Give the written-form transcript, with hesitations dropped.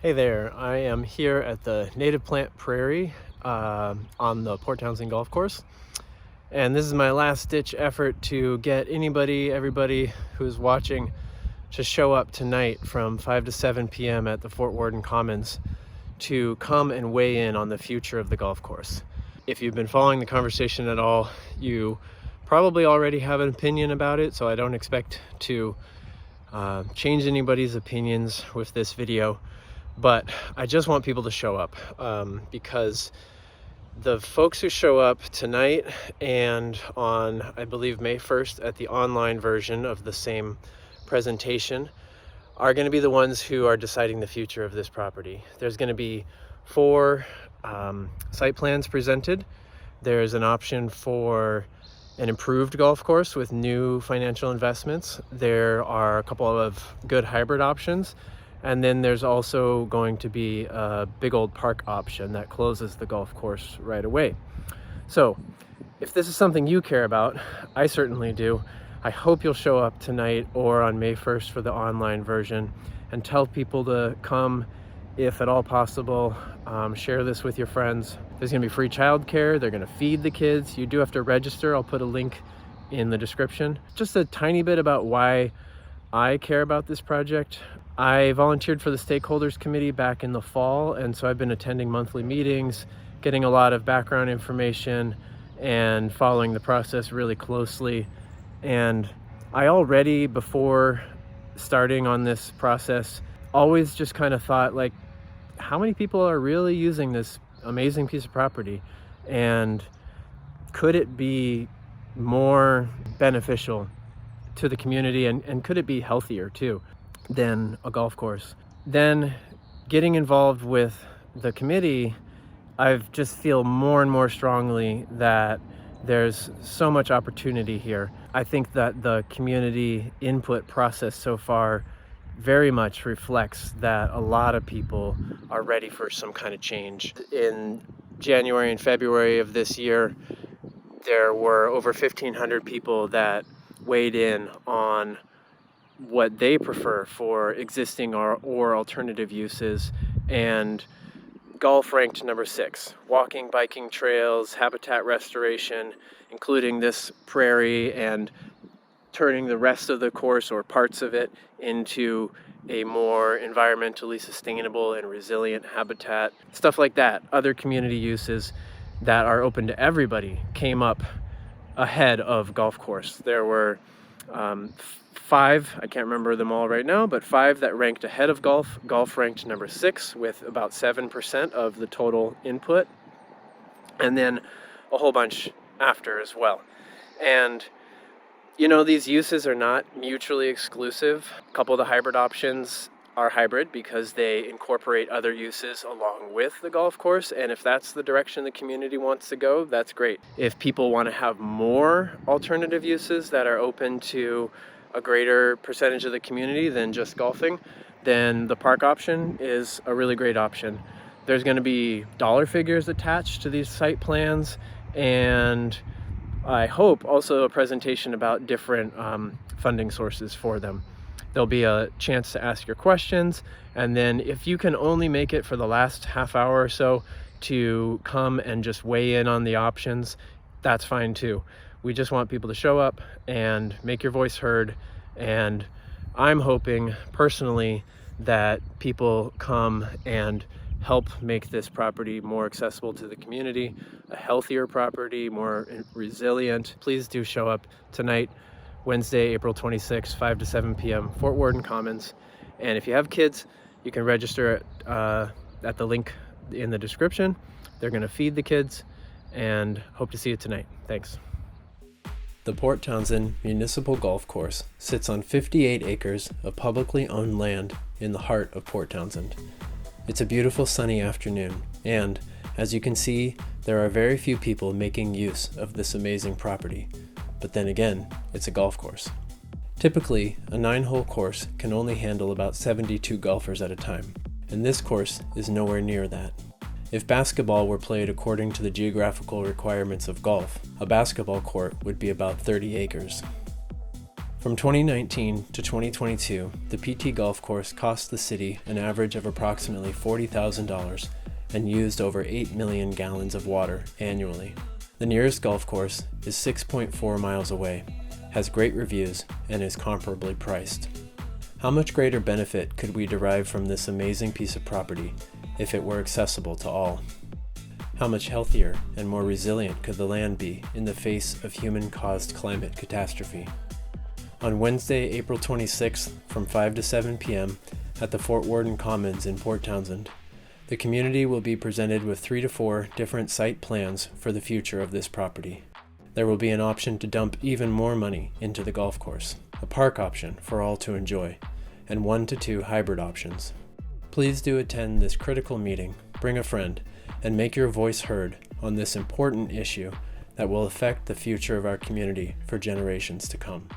Hey there, I am here at the Native Plant Prairie on the Port Townsend Golf Course. And this is my last ditch effort to get everybody who's watching to show up tonight from 5 to 7 p.m. at the Worden Commons to come and weigh in on the future of the golf course. If you've been following the conversation at all, you probably already have an opinion about it, so I don't expect to change anybody's opinions with this video. But I just want people to show up because the folks who show up tonight and on, I believe, May 1st at the online version of the same presentation are going to be the ones who are deciding the future of this property. There's going to be 4 site plans presented. There's an option for an improved golf course with new financial investments. There are a couple of good hybrid options. And then there's also going to be a big old park option that closes the golf course right away. So if this is something you care about, I certainly do. I hope you'll show up tonight or on May 1st for the online version and tell people to come if at all possible. Share this with your friends. There's gonna be free childcare. They're gonna feed the kids. You do have to register. I'll put a link in the description. Just a tiny bit about why I care about this project. I volunteered for the stakeholders committee back in the fall, and so I've been attending monthly meetings, getting a lot of background information and following the process really closely. And I already, before starting on this process, always just kind of thought, like, how many people are really using this amazing piece of property? And could it be more beneficial to the community, and could it be healthier too than a golf course? Then getting involved with the committee, I just feel more and more strongly that there's so much opportunity here. I think that the community input process so far very much reflects that a lot of people are ready for some kind of change. In January and February of this year, there were over 1,500 people that weighed in on what they prefer for existing or alternative uses, and golf ranked number 6. Walking, biking trails, habitat restoration, including this prairie and turning the rest of the course or parts of it into a more environmentally sustainable and resilient habitat. Stuff like that. Other community uses that are open to everybody came up ahead of golf course. There were 5, I can't remember them all right now, but 5 that ranked ahead of golf. Golf ranked number 6 with about 7% of the total input, and then a whole bunch after as well. And you know, these uses are not mutually exclusive. A couple of the hybrid options are hybrid because they incorporate other uses along with the golf course, and if that's the direction the community wants to go, that's great. If people want to have more alternative uses that are open to a greater percentage of the community than just golfing, then the park option is a really great option. There's going to be dollar figures attached to these site plans, and I hope also a presentation about different funding sources for them. There'll be a chance to ask your questions, and then if you can only make it for the last half hour or so to come and just weigh in on the options, that's fine too. We just want people to show up and make your voice heard, and I'm hoping personally that people come and help make this property more accessible to the community, a healthier property, more resilient. Please do show up tonight, Wednesday, April 26th, 5 to 7 p.m., Fort Worden Commons. And if you have kids, you can register at the link in the description. They're going to feed the kids, and hope to see you tonight. Thanks. The Port Townsend Municipal Golf Course sits on 58 acres of publicly owned land in the heart of Port Townsend. It's a beautiful sunny afternoon, and as you can see, there are very few people making use of this amazing property. But then again, it's a golf course. Typically, a 9-hole course can only handle about 72 golfers at a time, and this course is nowhere near that. If basketball were played according to the geographical requirements of golf, a basketball court would be about 30 acres. From 2019 to 2022, the PT golf course cost the city an average of approximately $40,000 and used over 8 million gallons of water annually. The nearest golf course is 6.4 miles away, has great reviews, and is comparably priced. How much greater benefit could we derive from this amazing piece of property if it were accessible to all? How much healthier and more resilient could the land be in the face of human-caused climate catastrophe? On Wednesday, April 26th, from 5 to 7 p.m. at the Worden Commons in Port Townsend, the community will be presented with 3 to 4 different site plans for the future of this property. There will be an option to dump even more money into the golf course, a park option for all to enjoy, and 1 to 2 hybrid options. Please do attend this critical meeting, bring a friend, and make your voice heard on this important issue that will affect the future of our community for generations to come.